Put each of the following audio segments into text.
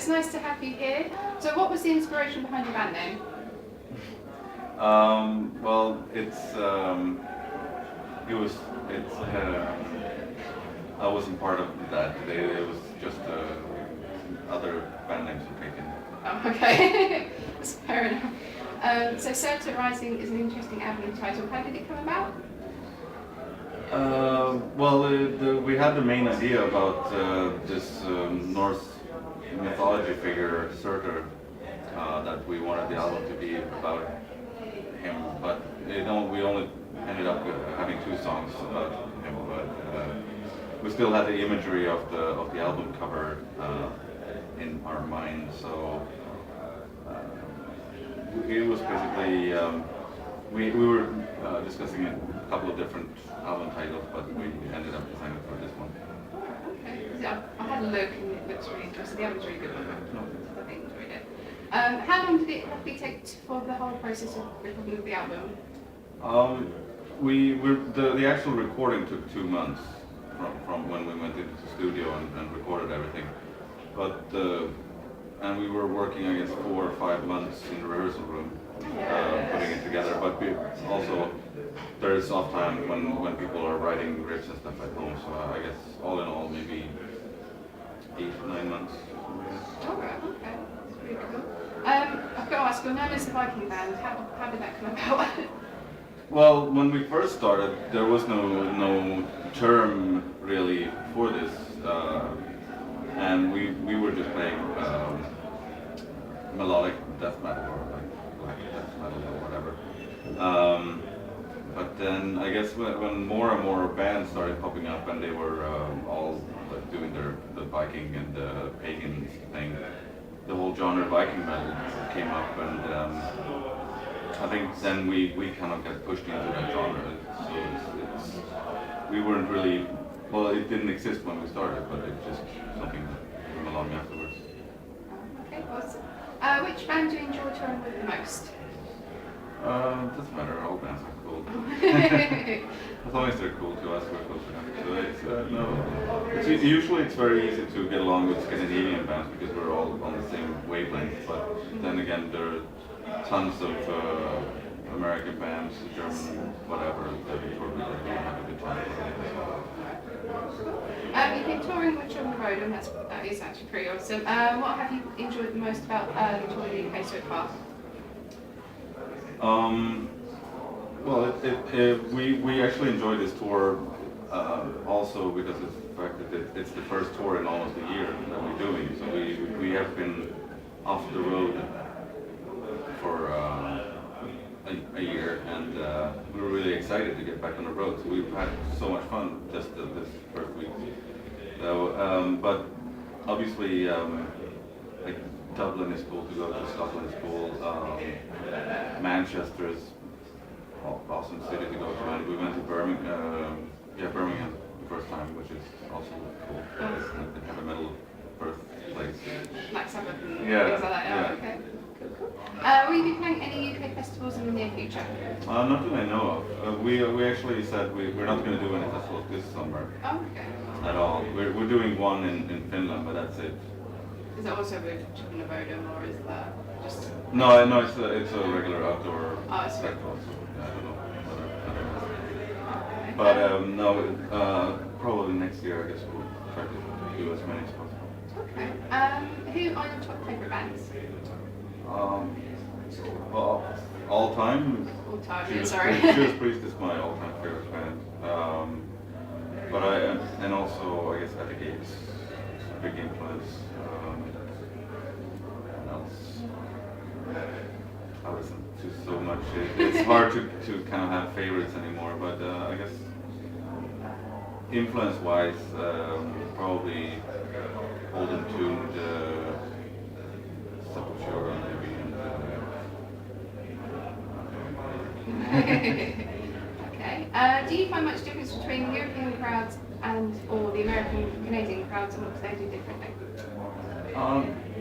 it's nice to have you here. So what was the inspiration behind your band name? Well, I wasn't part of that. It was just other band names were taken. Oh, okay. That's fair enough. So Celtic Rising is an interesting album title. How did it come about? We had the main idea about this Norse mythology figure, Surtur, that we wanted the album to be about him, but we only ended up having 2 songs about him, but we still had the imagery of the album cover in our mind, so it was basically we were discussing a couple of different album titles, but we ended up deciding for this one. Okay. Yeah, I had a look and it looks really interesting. The album's really good. I think enjoyed it. How long did it roughly take for the whole process of recording the album? The actual recording took 2 months from when we went into the studio and recorded everything, but and we were working, I guess, 4 or 5 months in the rehearsal room putting it together. But there is off time when people are writing riffs and stuff at home. So I guess all in all, maybe 8 or 9 months. Alright, okay, that's pretty cool. I've got to ask, you're known as the Viking band. How did that come about? Well, when we first started, there was no term really for this, and we were just playing melodic death metal or like black death metal or whatever. But then I guess when more and more bands started popping up and they were all like doing the Viking and the pagan thing, the whole genre Viking metal came up, and I think then we kind of got pushed into that genre. So we weren't really, well, it didn't exist when we started, but it's just something that came along afterwards. Okay, awesome. Which band do you enjoy touring with the most? Doesn't matter, all bands are cool. As long as they're cool to us, we're cool to them. So usually it's very easy to get along with Scandinavian bands because we're all on the same wavelength, but then again there are tons of American bands, German, whatever, that we really have a good time with. You've been touring with on the road, and that is actually pretty awesome. What have you enjoyed the most about the tour in the UK so far? Well, we actually enjoyed this tour also because of the fact that it's the first tour in almost a year that we're doing. So we have been off the road for a year, and we were really excited to get back on the road. So we've had so much fun just this first week. So, but obviously, like Dublin is cool to go to. Scotland is cool. Manchester is awesome city to go to, and we went to Birmingham the first time, which is also cool. It's the heavy metal birthplace. Like Sabbath and things like that. Yeah. Okay. Cool. Will you be playing any UK festivals in the near future? Not that I know of. We actually said we're not going to do any festivals this summer. Oh, okay. At all. We're doing one in Finland, but that's it. Is it also with Chicken or is that just? No, it's a regular outdoor festival. So I don't know whether. But no, probably next year I guess we'll try to do as many as possible. Okay. Who are your top favourite bands? Well, all time. All time. Judas Priest is my all-time favorite band. But and also I guess Epic Apes, a big influence. What else? I listen to so much. It's hard to kind of have favorites anymore. But I guess influence-wise, probably Old and Tuned, Sepultura maybe. Okay. Do you find much difference between the European crowds or the American Canadian crowds and what they do differently?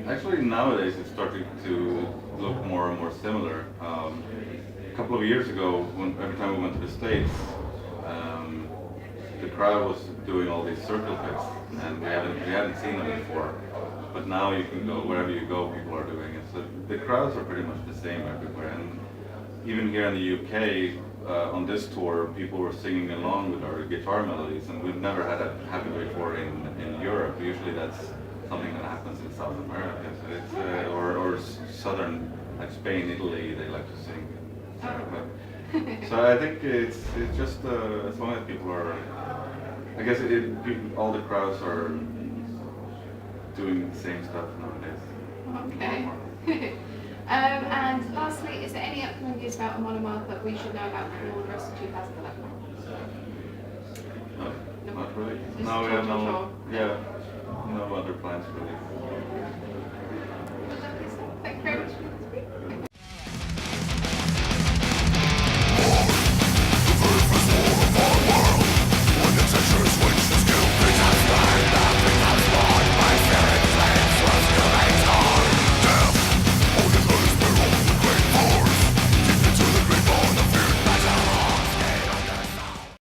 Actually, nowadays it's starting to look more and more similar. A couple of years ago, every time we went to the States, the crowd was doing all these circle pits, and we hadn't seen them before. But now you can go wherever you go, people are doing it. So the crowds are pretty much the same everywhere. And even here in the UK, on this tour, people were singing along with our guitar melodies, and we've never had that happen before in Europe. Usually that's something that happens in South America, so it's, or southern, like Spain, Italy, they like to sing. So I think it's just as long as people are, I guess all the crowds are doing the same stuff nowadays. Okay. And lastly, is there any upcoming news about Amon Amarth that we should know about for the rest of 2011? No, not really. Just No, we have total. no other plans really.